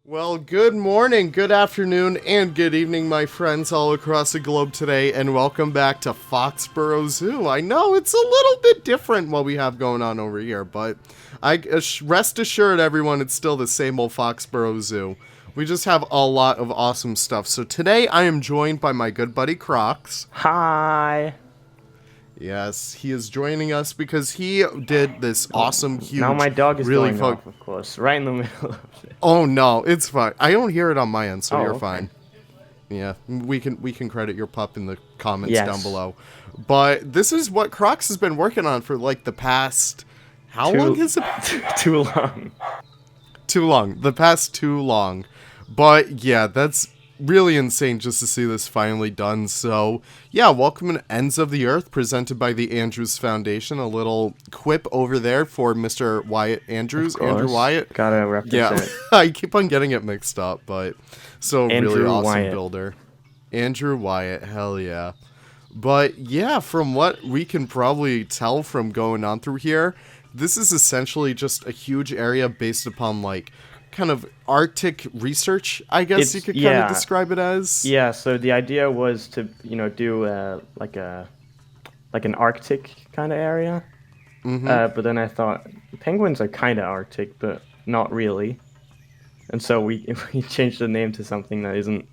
Well, good morning, good afternoon, and good evening, my friends all across the globe today, and welcome back to Foxboro Zoo. I know it's a little bit different what we have going on over here, but rest assured, everyone, it's still the same old Foxboro Zoo. We just have a lot of awesome stuff. So today I am joined by my good buddy Kr0x. Hi. Yes, he is joining us because he did this awesome, huge, Now my dog is really going off, of course, right in the middle of it. Oh no, it's fine. I don't hear it on my end, so you're Okay. fine. Yeah, we can credit your pup in the comments Yes. down below. But this is what Kr0x has been working on for like the past long has it been? Too long. Too long. The past too long. But yeah, that's really insane just to see this finally done. So yeah, welcome to Ends of the Earth, presented by the Andrews Foundation. A little quip over there for Mr. Wyatt Andrews. Andrew Wyatt. Gotta represent. Yeah, I keep on getting it mixed up, but so Andrew really awesome Wyatt. builder. Andrew Wyatt, hell yeah. But yeah, from what we can probably tell from going on through here, this is essentially just a huge area based upon like kind of Arctic research, I guess you could kind of describe it as. Yeah, so the idea was to, do like an Arctic kind of area. But then I thought penguins are kind of Arctic, but not really. And so we changed the name to something that isn't,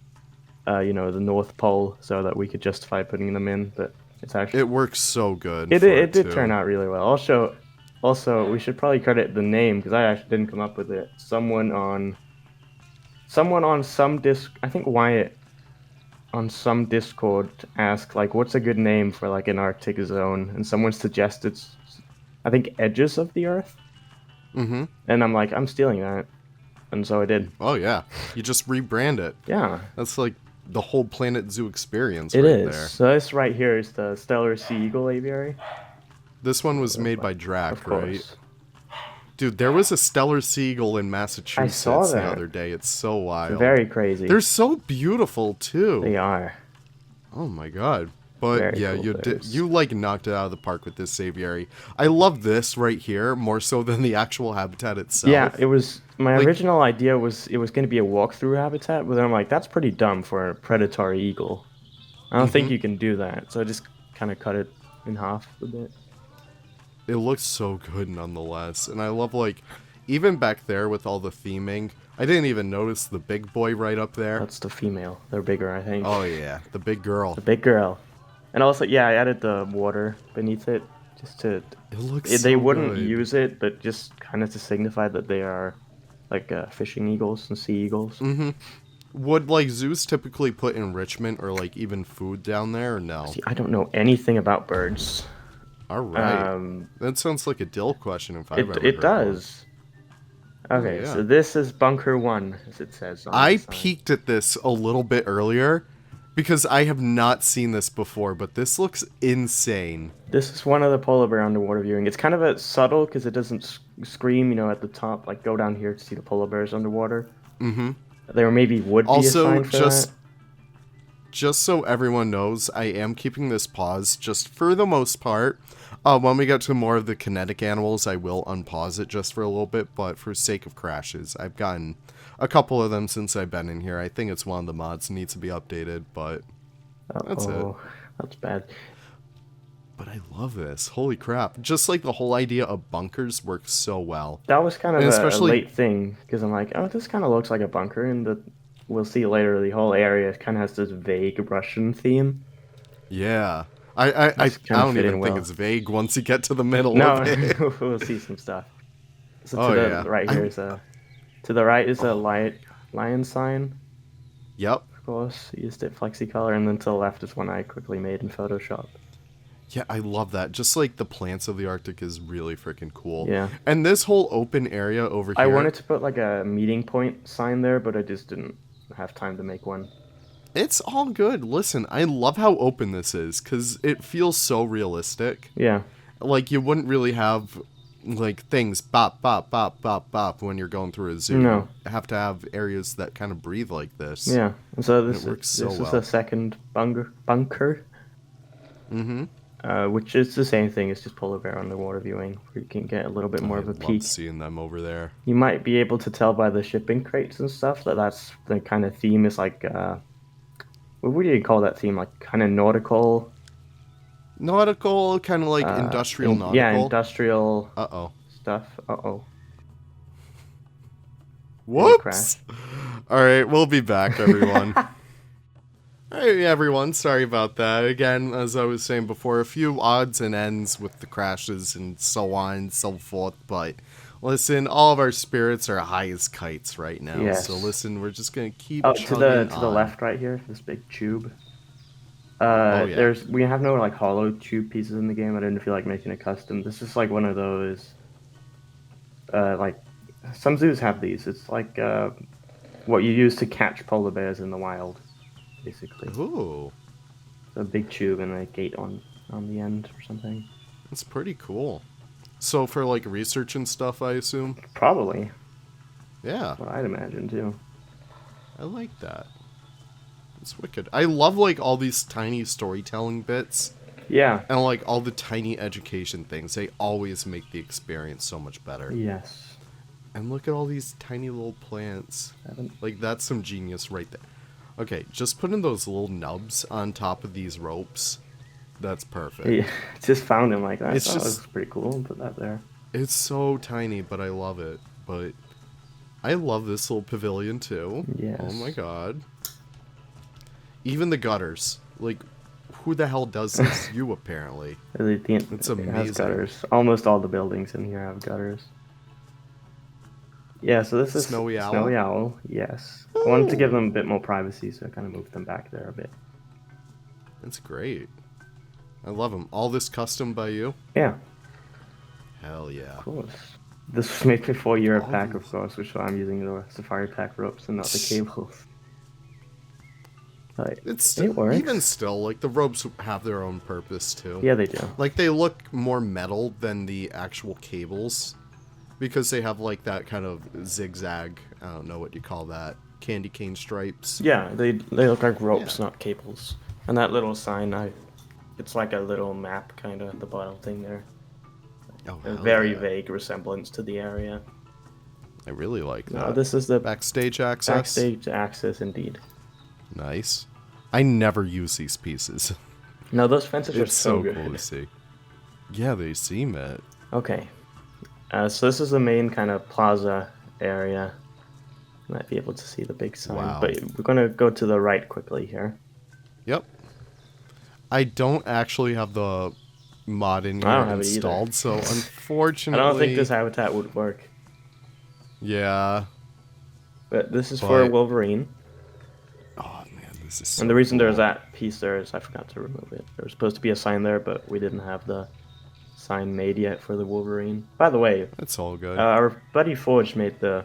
the North Pole, so that we could justify putting them in. But it's actually It works so good. it did turn out really well. Also, we should probably credit the name because I actually didn't come up with it. Someone on some I think Wyatt on some Discord asked like, "What's a good name for like an Arctic zone?" And someone suggested, I think, Edges of the Earth. Mm-hmm. And I'm like, I'm stealing that, and so I did. Oh yeah, you just rebrand it. Yeah, That's like the whole Planet Zoo experience it right is. there. So this right here is the Stellar Sea Eagle aviary. This one was made by Drac, Of course. right? Dude, there was a stellar seagull in Massachusetts saw the that. other day. It's so wild. Very crazy. They're so beautiful too. They are. Oh my god. But Very yeah, cool you like knocked it out of the park with this aviary. I love this right here more so than the actual habitat itself. Yeah, it was my Like- original idea was it was going to be a walkthrough habitat, but then I'm like, that's pretty dumb for a predatory eagle. I don't think you can do that, so I just kind of cut it in half a bit. It looks so good nonetheless. And I love like even back there with all the theming. I didn't even notice the big boy right up there. That's the female. They're bigger, I think. Oh yeah, the big girl. The big girl. And also, yeah, I added the water beneath it just to. It looks They so wouldn't good. use it, but just kind of to signify that they are like fishing eagles and sea eagles. Would like zoos typically put enrichment or like even food down there or no? See, I don't know anything about birds. All right. That sounds like a Dill question if I've ever It heard does. Okay, yeah. so this is bunker 1, as it says on I the sign. peeked at this a little bit earlier because I have not seen this before, but this looks insane. This is one of the polar bear underwater viewing. It's kind of a subtle because it doesn't scream, at the top. Like go down here to see the polar bears underwater. Mm-hmm. There maybe would be a Also, sign for that. just so everyone knows, I am keeping this pause just for the most part. When we get to more of the kinetic animals, I will unpause it just for a little bit, but for sake of crashes, I've gotten a couple of them since I've been in here. I think it's one of the mods that needs to be updated, but that's it. Oh, that's bad. But I love this. Holy crap. Just like the whole idea of bunkers works so well. That was kind of And a especially- late thing because I'm like, oh, this kind of looks like a bunker, and we'll see later. The whole area kind of has this vague Russian theme. Yeah. I It's kinda don't fit even in think well. it's vague once you get to the middle No, of it. we'll see some stuff. So Oh, to the yeah. right here is to the right is a lion sign. Yep. Of course, used it FlexiColor, and then to the left is one I quickly made in Photoshop. Yeah, I love that. Just like the plants of the Arctic is really freaking cool. Yeah. And this whole open area over here. I wanted to put like a meeting point sign there, but I just didn't have time to make one. It's all good. Listen, I love how open this is because it feels so realistic. Yeah. Like you wouldn't really have like things bop bop bop bop bop when you're going through a zoo. No. You have to have areas that kind of breathe like this. Yeah. And so this works is so this is well. the second bunker. Mm-hmm. which is the same thing as just polar bear underwater viewing, where you can get a little bit more I of a love peek. seeing them over there. You might be able to tell by the shipping crates and stuff that that's the kind of theme is like, what would you call that theme? Like kind of nautical? Nautical, kind of like industrial nautical. Yeah, industrial Uh-oh. stuff. Uh-oh. Whoops! Alright, we'll be back, everyone. Alright, everyone, sorry about that. Again, as I was saying before, a few odds and ends with the crashes and so on and so forth, but listen, all of our spirits are high as kites right now. Yes. So listen, we're just gonna keep to the left right here, this big tube. yeah. We have no like hollow tube pieces in the game. I didn't feel like making a custom. This is like one of those, like some zoos have these. It's like what you use to catch polar bears in the wild, basically. Ooh. It's a big tube and a gate on the end or something. That's pretty cool. So for like research and stuff, I assume? Probably. Yeah. What I'd imagine too. I like that. It's wicked. I love like all these tiny storytelling bits. Yeah. And like all the tiny education things. They always make the experience so much better. Yes. And look at all these tiny little plants. Like that's some genius right there. Okay, just putting those little nubs on top of these ropes. That's perfect. Yeah, just found him like that. It's That just was pretty cool. Put that there. It's so tiny, but I love it. But I love this little pavilion too. Yes. Oh my god. Even the gutters. Like, who the hell does this? You, apparently. It's amazing. It has gutters. Almost all the buildings in here have gutters. Yeah, so this is Snowy Owl? Snowy Owl, yes. I wanted to give them a bit more privacy, so I kind of moved them back there a bit. That's great. I love them. All this custom by you? Yeah. Hell yeah. Of course. This was made before Euro All Pack, these- of course, which is why I'm using the Safari Pack ropes and not the cables. But it works. Even still, like, the ropes have their own purpose, too. Yeah, they do. Like, they look more metal than the actual cables. Because they have, like, that kind of zigzag, I don't know what you call that, candy cane stripes. Yeah, they look like ropes, not cables. And that little sign, it's like a little map, kind of, the bottom thing there. Oh, A hell very yeah. vague resemblance to the area. I really like that. This is the backstage access. backstage access, indeed. Nice. I never use these pieces. No, those fences are It's so so good. cool to see. Yeah, they seem it. Okay. So this is the main kind of plaza area. You might be able to see the big sign. Wow. But we're going to go to the right quickly here. Yep. I don't actually have the mod in I here don't have it either. installed, so unfortunately... I don't think this habitat would work. Yeah. But this is for But- Wolverine. Oh, man, this is so And the reason cool. there's that piece there is I forgot to remove it. There was supposed to be a sign there, but we didn't have the sign made yet for the Wolverine. By the way, That's all good. our buddy Forge made the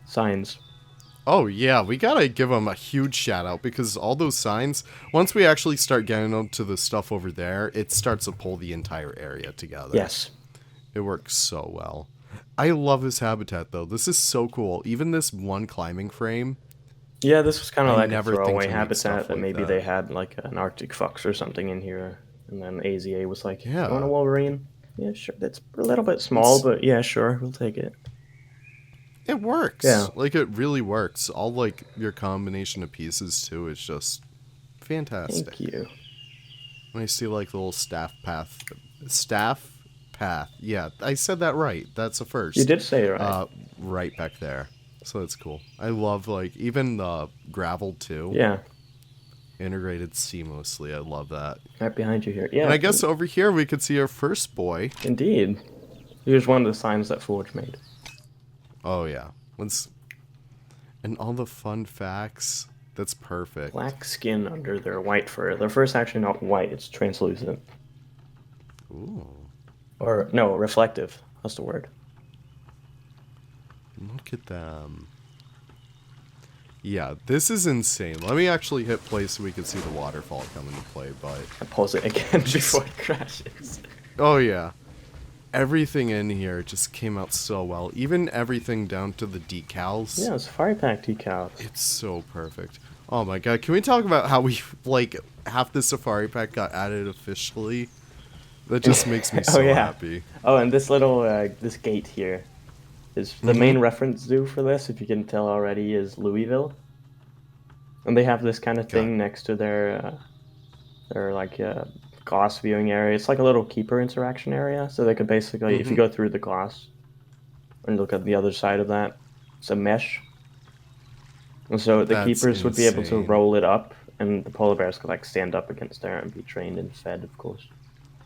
signs. Oh, yeah, we gotta give him a huge shout out because all those signs, once we actually start getting onto the stuff over there, it starts to pull the entire area together. Yes. It works so well. I love this habitat, though. This is so cool. Even this one climbing frame. Yeah, this was kind of I like a never think throwaway to make habitat stuff that like maybe that. they had like an Arctic fox or something in here. And then AZA was like, Yeah. you want a Wolverine? Yeah, sure. That's a little bit small, but yeah, sure. We'll take it. It works. Yeah. Like, it really works. All, like, your combination of pieces, too, is just fantastic. Thank you. When I see, like, the little staff path. Staff path. Yeah, I said that right. That's a first. You did say it right. Right back there. So that's cool. I love, like, even the gravel, too. Yeah, Integrated seamlessly. I love that. right behind you here. Yeah. And I guess over here we could see our first boy. Indeed. Here's one of the signs that Forge made. Oh, yeah. And all the fun facts. That's perfect. Black skin under their white fur. Their fur's actually not white, it's translucent. Ooh. Or, no, reflective. That's the word. Look at them. Yeah, this is insane. Let me actually hit play so we can see the waterfall come into play, but... I pause it again before it crashes. Oh, yeah. Everything in here just came out so well. Even everything down to the decals. Yeah, Safari Pack decals. It's so perfect. Oh my god, can we talk about how we, like, half the Safari Pack got added officially That just makes me so happy. Oh, and this little this gate here is the main reference zoo for this. If you can tell already, is Louisville, and they have this kind of thing next to their like glass viewing area. It's like a little keeper interaction area, so they could basically, if you go through the glass and look at the other side of that, it's a mesh, and so the keepers would be able to roll it up, and the polar bears could like stand up against there and be trained and fed, of course.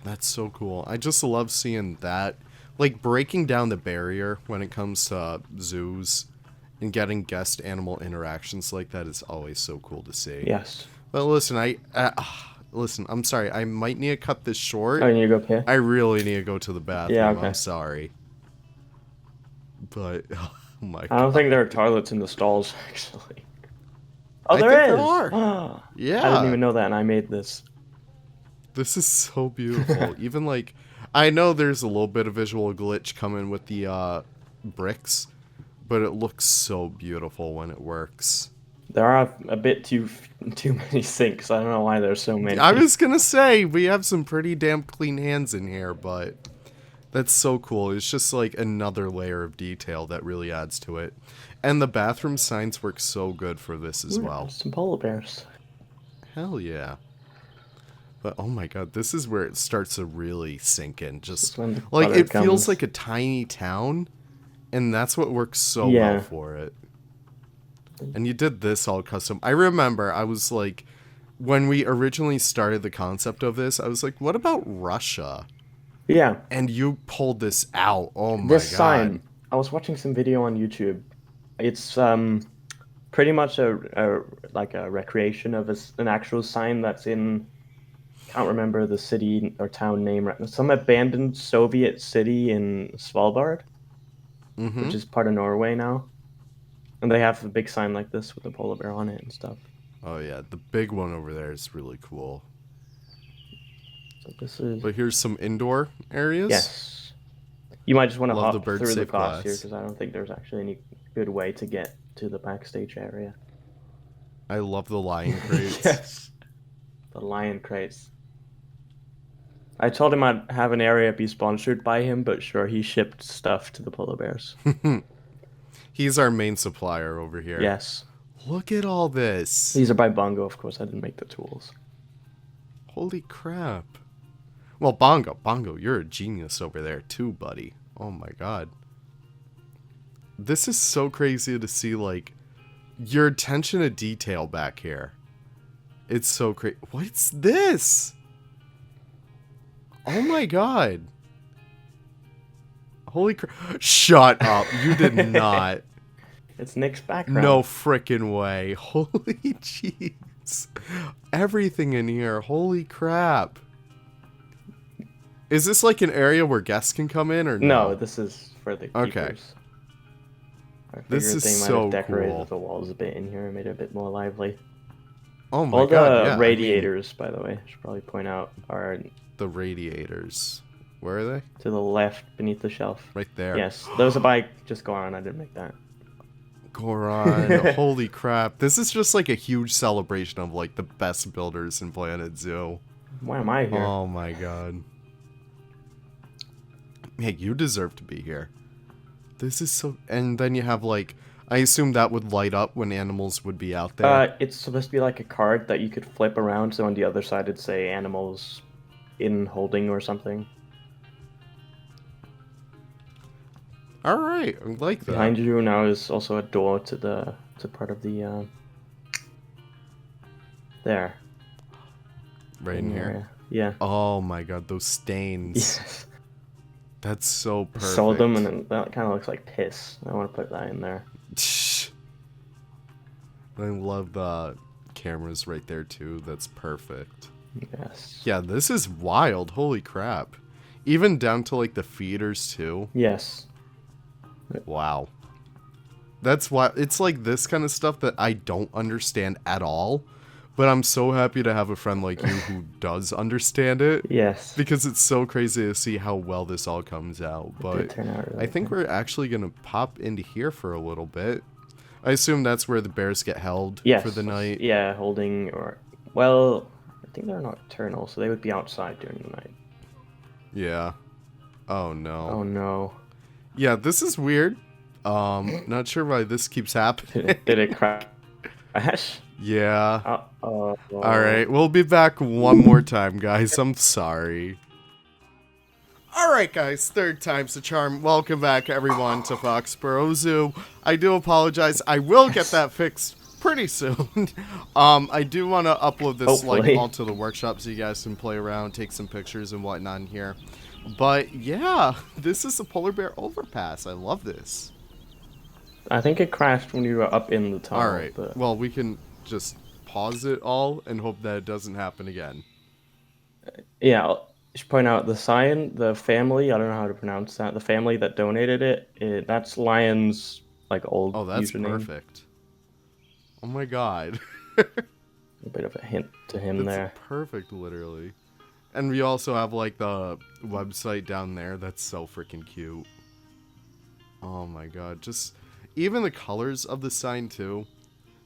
That's so cool. I just love seeing that, like breaking down the barrier when it comes to zoos and getting guest animal interactions like that is always so cool to see. Yes. But listen, listen, I'm sorry. I might need to cut this short. Oh, you need to go pee? I really need to go to the bathroom. Yeah, okay. I'm sorry. But, oh my God. I don't think there are toilets in the stalls, actually. Oh, there is! There are. Yeah. I didn't even know that, and I made this. This is so beautiful. Even, like, I know there's a little bit of visual glitch coming with the bricks, but it looks so beautiful when it works. There are a bit too many sinks. I don't know why there's so many. I was gonna say, we have some pretty damn clean hands in here, but that's so cool. It's just like another layer of detail that really adds to it. And the bathroom signs work so good for this as well. Some polar bears. Hell yeah. But oh my God, this is where it starts to really sink in. Just like it feels like a tiny town, and that's what works so well for it. And you did this all custom. I remember I was like, when we originally started the concept of this, I was like, what about Russia? Yeah. And you pulled this out. Oh my God. This sign, I was watching some video on YouTube. It's pretty much a recreation of an actual sign that's in, can't remember the city or town name right now. Some abandoned Soviet city in Svalbard, which is part of Norway now. And they have a big sign like this with a polar bear on it and stuff. Oh yeah, the big one over there is really cool. So this is... But here's some indoor areas. Yes. You might just want to hop the through the glass here, because I don't think there's actually any good way to get to the backstage area. I love the lion crates. Yes. The lion crates. I told him I'd have an area be sponsored by him, but sure, he shipped stuff to the polar bears. He's our main supplier over here. Yes. Look at all this. These are by Bongo, of course. I didn't make the tools. Holy crap. Well, Bongo, you're a genius over there too, buddy. Oh my God. This is so crazy to see, like, your attention to detail back here. It's so crazy. What's this? Oh my God. Holy crap. Shut up. You did not. It's Nick's background. No frickin' way. Holy jeez. Everything in here. Holy crap. Is this like an area where guests can come in or no? No, this is for the keepers. Okay. This is so cool. They might have decorated the walls a bit in here and made it a bit more lively. Oh my God. All the radiators, by the way, I should probably point out, are... The radiators. Where are they? To the left, beneath the shelf. Right there. Yes, those are by just Goron. I didn't make that. Goron. Holy crap. This is just like a huge celebration of like the best builders in Planet Zoo. Why am I here? Oh my God. Hey, you deserve to be here. This is so... And then you have like... I assume that would light up when animals would be out there. It's supposed to be like a card that you could flip around, so on the other side it'd say animals in holding or something. All right, I like that. Behind you now is also a door to part of the there. Right in here. Area. Yeah. Oh my God, those stains. Yes. That's so perfect. Sold them, and then that kind of looks like piss. I want to put that in there. I love the cameras right there too. That's perfect. Yes. Yeah, this is wild. Holy crap. Even down to like the feeders too. Yes. Wow. That's why it's like this kind of stuff that I don't understand at all. But I'm so happy to have a friend like you who does understand it. Yes. Because it's so crazy to see how well this all comes out. But I think we're actually going to pop into here for a little bit. I assume that's where the bears get held for the night. Yeah, holding or... Well, I think they're nocturnal, so they would be outside during the night. Yeah. Oh, no. Oh no. Yeah, this is weird. Not sure why this keeps happening. Did it crash? Yeah. Uh-oh. Alright, we'll be back one more time, guys. I'm sorry. Alright, guys, third time's the charm. Welcome back, everyone, to Foxboro Zoo. I do apologize. I will get that fixed pretty soon. I do want to upload this, Hopefully. onto the workshop so you guys can play around, take some pictures and whatnot in here. But, yeah, this is a polar bear overpass. I love this. I think it crashed when you were up in the tunnel. Alright, but... well, we can just pause it all and hope that it doesn't happen again. Yeah, I should point out the sign, the family, I don't know how to pronounce that, the family that donated it, that's Lion's, old Oh, that's username. perfect. Oh my god. A bit of a hint to him That's there. perfect, literally. And we also have, the website down there. That's so freaking cute. Oh my god. Just, even the colors of the sign, too.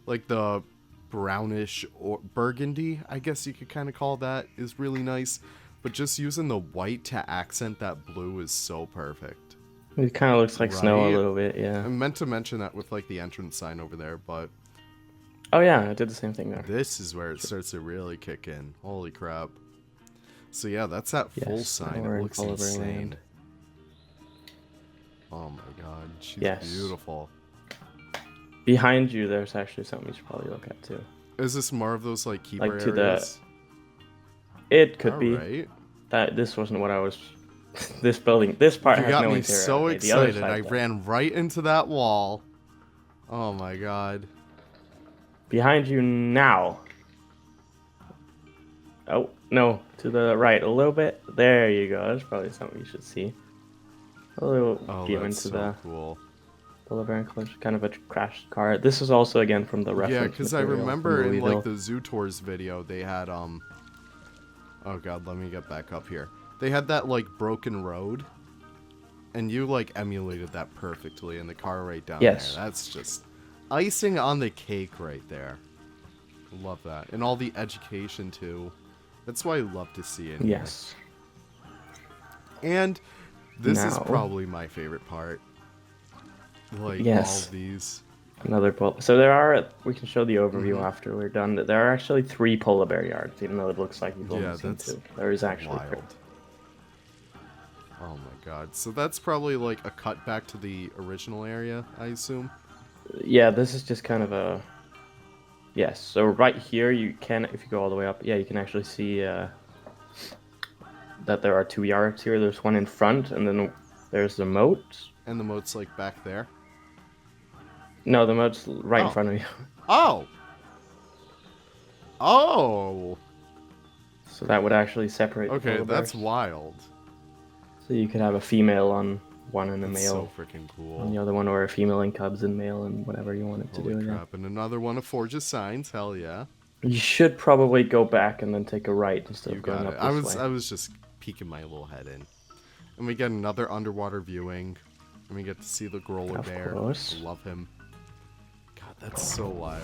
Like, the brownish or burgundy, I guess you could kind of call that, is really nice. But just using the white to accent that blue is so perfect. It kind of looks like snow a Right? little bit, yeah. I meant to mention that with, the entrance sign over there, but Oh yeah, I did the same thing there. this is where it starts to really kick in. Holy crap. So yeah, that's that full Yes, sign. we're It in looks Wolverine insane. land. Oh my god, she's Yes. beautiful. Behind you, there's actually something you should probably look at too. Is this more of those keeper to the- areas? It could be. Alright. This wasn't what I was. This building, this part You has got no me interior. so Okay, the other excited. side I does. ran right into that wall. Oh my god. Behind you now. Oh no, to the right a little bit. There you go. That's probably something you should see. A little Oh, view that's into so the cool. Boulevard Collection, kind of a crashed car. This is also again from the reference. Yeah, because I material remember from in Louisville. the Zoo Tours video they had oh god, let me get back up here. They had that broken road, and you emulated that perfectly in the car right down Yes. there. That's just icing on the cake right there. Love that, and all the education too. That's what I love to see in here. Yes. And this is Now- probably my favorite part. All Yes. of these. Another so there are. We can show the overview Mhm. after we're done. There are actually 3 polar bear yards, even though it looks like you've only Yeah, seen that's 2. There is actually Wild. 3. Oh my god. So that's probably a cut back to the original area, I assume. Yeah, this is just kind of a. Yes. So right here, you can, if you go all the way up, yeah, you can actually see that there are 2 yards here. There's one in front, and then there's the moat. And the moat's back there. No, the moat's right Oh. in front of you. Oh! Oh! So that would actually separate. the Okay, polar that's bears. wild. So you could have a female on one and a That's male so freaking on the cool. other one, or a female and cubs and male and whatever you want it to Holy do. Yeah. crap. And another one of Forge's signs. Hell yeah. You should probably go back and then take a right instead You of going got up it. this way. I was just peeking my little head in. And we get another underwater viewing. And we get to see the growler Of bear. course. I love him. God, that's so wild.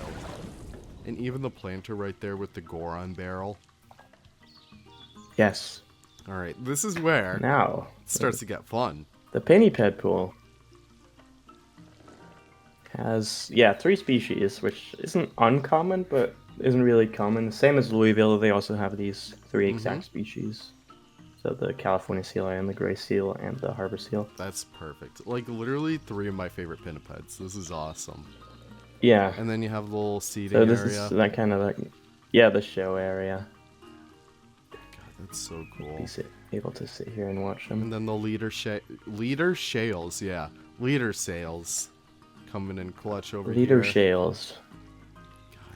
And even the planter right there with the Goron barrel. Yes. Alright, this is where Now, it starts to get fun. the Pinniped pool has, 3 species, which isn't uncommon, but isn't really common. Same as Louisville, they also have these 3 exact species. So the California seal and the gray seal and the harbor seal. That's perfect. Literally 3 of my favorite pinnipeds. This is awesome. Yeah. And then you have a little seating So this area. is that kind of the show area. God, that's so cool. Be able to sit here and watch them. And then the leader shales, yeah. Leader sails coming in clutch over Leader here. shales.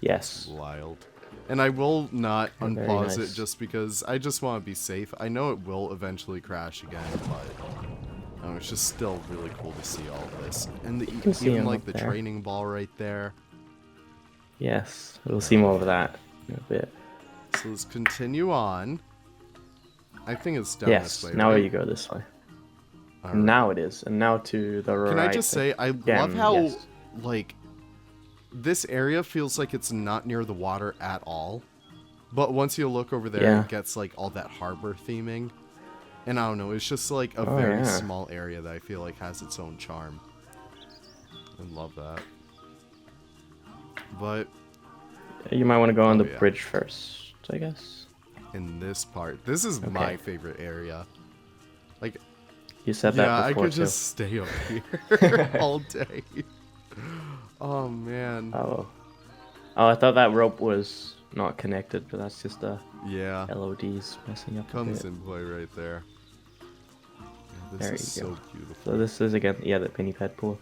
Yes. Wild. And I will not Very unpause nice. it just because I just want to be safe. I know it will eventually crash again, but it's just still really cool to see all of this. And can see even him the up there. training ball right there. Yes. We'll see more of that in a bit. So let's continue on. I think it's down Yes. this way. Now right? you go this way. All right. Now it is. And now to the right. Can I just say, I again, love how, yes. this area feels like it's not near the water at all. But once you look over there, Yeah. it gets, all that harbor theming. And I don't know, it's just like a Oh, very yeah. small area that I feel like has its own charm. I love that. But You might want to go on Oh, the yeah. bridge first, I guess. in this part, this is my favorite area. Like, You said yeah, that I before could too. just stay up here all day. Oh man. Oh, I thought that rope was not connected, but that's just the Yeah. LODs messing up a Comes bit. in play right there. Yeah, this There is you so go. beautiful. So this is again, yeah, the Pinniped pool.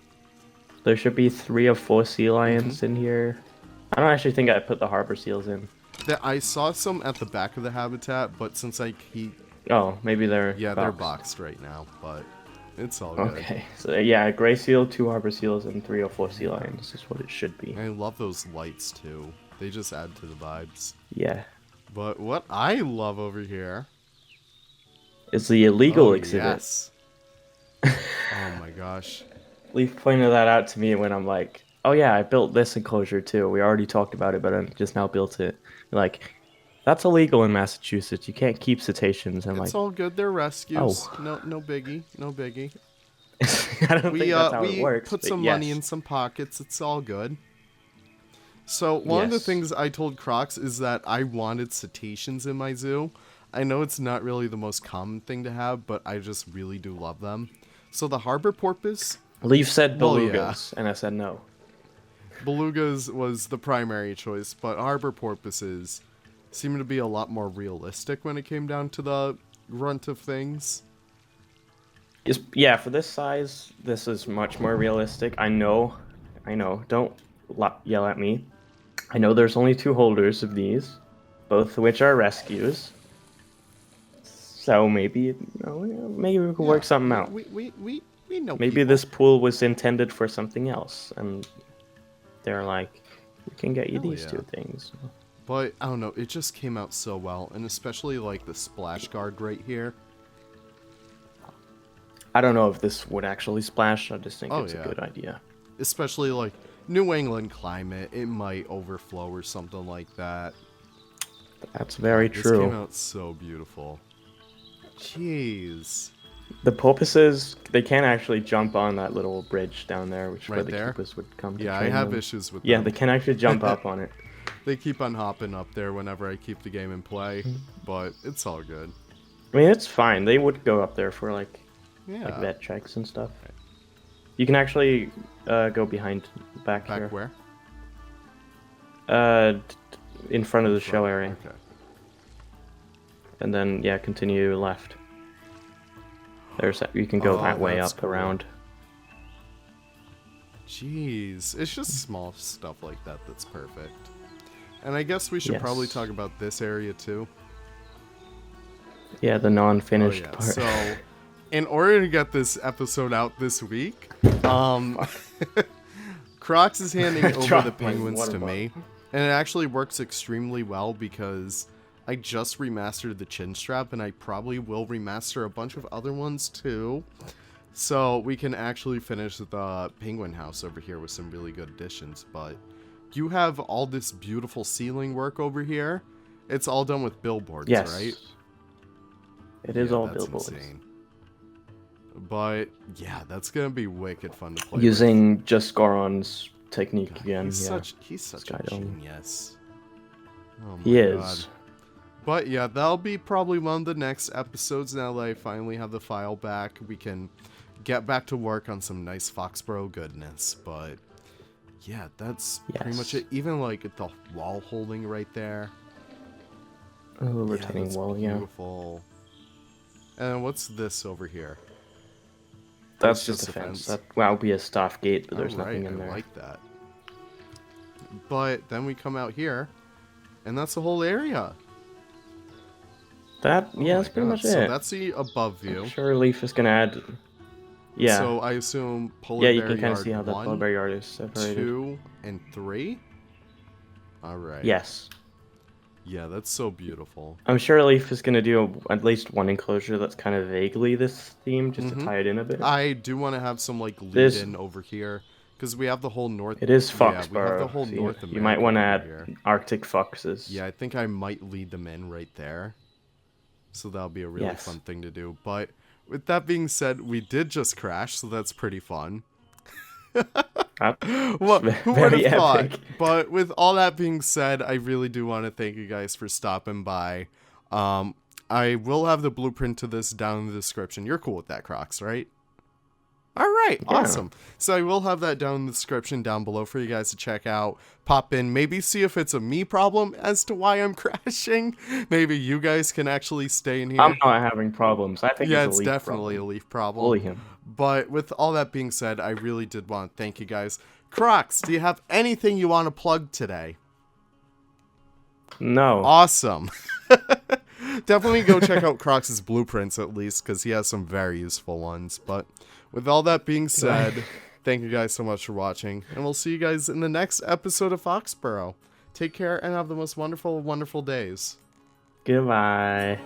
There should be 3 or 4 sea lions in here. I don't actually think I put the harbor seals in. I saw some at the back of the habitat, but since I keep... Oh, maybe they're they're boxed. boxed right now, but it's all good. Okay, so yeah, gray seal, 2 harbor seals, and 3 or 4 sea lions is what it should be. I love those lights too. They just add to the vibes. Yeah. But what I love over here... It's the illegal Oh, exhibit. yes. Oh my gosh. Leaf pointed that out to me when I'm like, oh yeah, I built this enclosure too. We already talked about it, but I just now built it. Like, that's illegal in Massachusetts. You can't keep cetaceans. And It's like, all good. They're rescues. Oh. No biggie. No biggie. I don't think that's how it works. Put but some yes. money in some pockets. It's all good. So one of the Yes. things I told Kr0x is that I wanted cetaceans in my zoo. I know it's not really the most common thing to have, but I just really do love them. So the harbor porpoise, Leaf said Well, yeah. belugas, and I said no. belugas was the primary choice, but harbor porpoises seem to be a lot more realistic when it came down to the grunt of things. Yeah, for this size, this is much more realistic. I know. Don't yell at me. I know there's only 2 holders of these, both of which are rescues. So maybe, maybe we can work something out. We know Maybe people. this pool was intended for something else, and they're like, we can get you Hell these yeah. 2 things. But, I don't know, it just came out so well, and especially, like, the splash guard right here. I don't know if this would actually splash, I just think Oh, it's yeah. a good idea. Especially, like, New England climate, it might overflow or something like that. That's very This true. came out so beautiful. Jeez. The porpoises, they can't actually jump on that little bridge down there, which is where Right the there? keepers would come to Yeah, I train have them. issues with Yeah, them. they can actually jump up on it. They keep on hopping up there whenever I keep the game in play, Mm-hmm. but it's all good. I mean, it's fine. They would go up there for like Yeah. vet checks and stuff. You can actually go behind back Back here. where? In front of the show area, Okay. and then yeah, continue left. You can go Oh, that way that's up cool. around. Jeez. It's just small stuff like that that's perfect. And I guess we should probably Yes. talk about this area too. Yeah, the non-finished Oh, yeah. part. So, in order to get this episode out this week, Kr0x is handing over Dropped the my penguins water to bottle. me, and it actually works extremely well because I just remastered the chin strap, and I probably will remaster a bunch of other ones too. So we can actually finish the penguin house over here with some really good additions. But you have all this beautiful ceiling work over here. It's all done with billboards, Yes, right? it is Yeah, all that's billboards. insane. But yeah, that's gonna be wicked fun to play Using just Goron's technique with. again. He's Yeah, such a Skydome. genius. Oh my he is. God. But yeah, that'll be probably one of the next episodes now that I finally have the file back. We can get back to work on some nice Foxborough goodness. But yeah, that's pretty much Yes. it. Even like the wall holding right there. Oh, retaining that's wall. Yeah, beautiful. And what's this over here? that's It's just a fence. That would be a staff gate, but there's nothing in I there. like that. But then we come out here, and that's the whole area. That Oh yeah, my that's pretty God. much So it. that's the above view. I'm sure Leaf is gonna add. Yeah. So I assume polar Yeah, you bear can kind of yard see how the 1, polar bear yard is separated. 2, and 3. All right. Yes. Yeah, that's so beautiful. I'm sure Leaf is going to do at least one enclosure that's kind of vaguely this theme, just to tie it in a bit. I do want to have some like lead This- in over here because we have the whole north. It is Yeah, we have Foxborough. the whole so North you America might want to over add here. Arctic foxes. Yeah, I think I might lead them in right there. So that'll be a really Yes. fun thing to do. But with that being said, we did just crash, so that's pretty fun. Well, who would Very have thought? epic. But with all that being said, I really do want to thank you guys for stopping by. I will have the blueprint to this down in the description. You're cool with that, Kr0x, right? All right, Yeah. awesome. So I will have that down in the description down below for you guys to check out. Pop in, maybe see if it's a me problem as to why I'm crashing. Maybe you guys can actually stay in here. I'm not having problems. I think It's a leaf definitely problem. a leaf problem. Bully him. But with all that being said, I really did want to thank you guys. Kr0x, do you have anything you want to plug today? No. Awesome. Definitely go check out Kr0x's blueprints at least, because he has some very useful ones. But with all that being said, thank you guys so much for watching, and we'll see you guys in the next episode of Foxborough. Take care and have the most wonderful, wonderful days. Goodbye.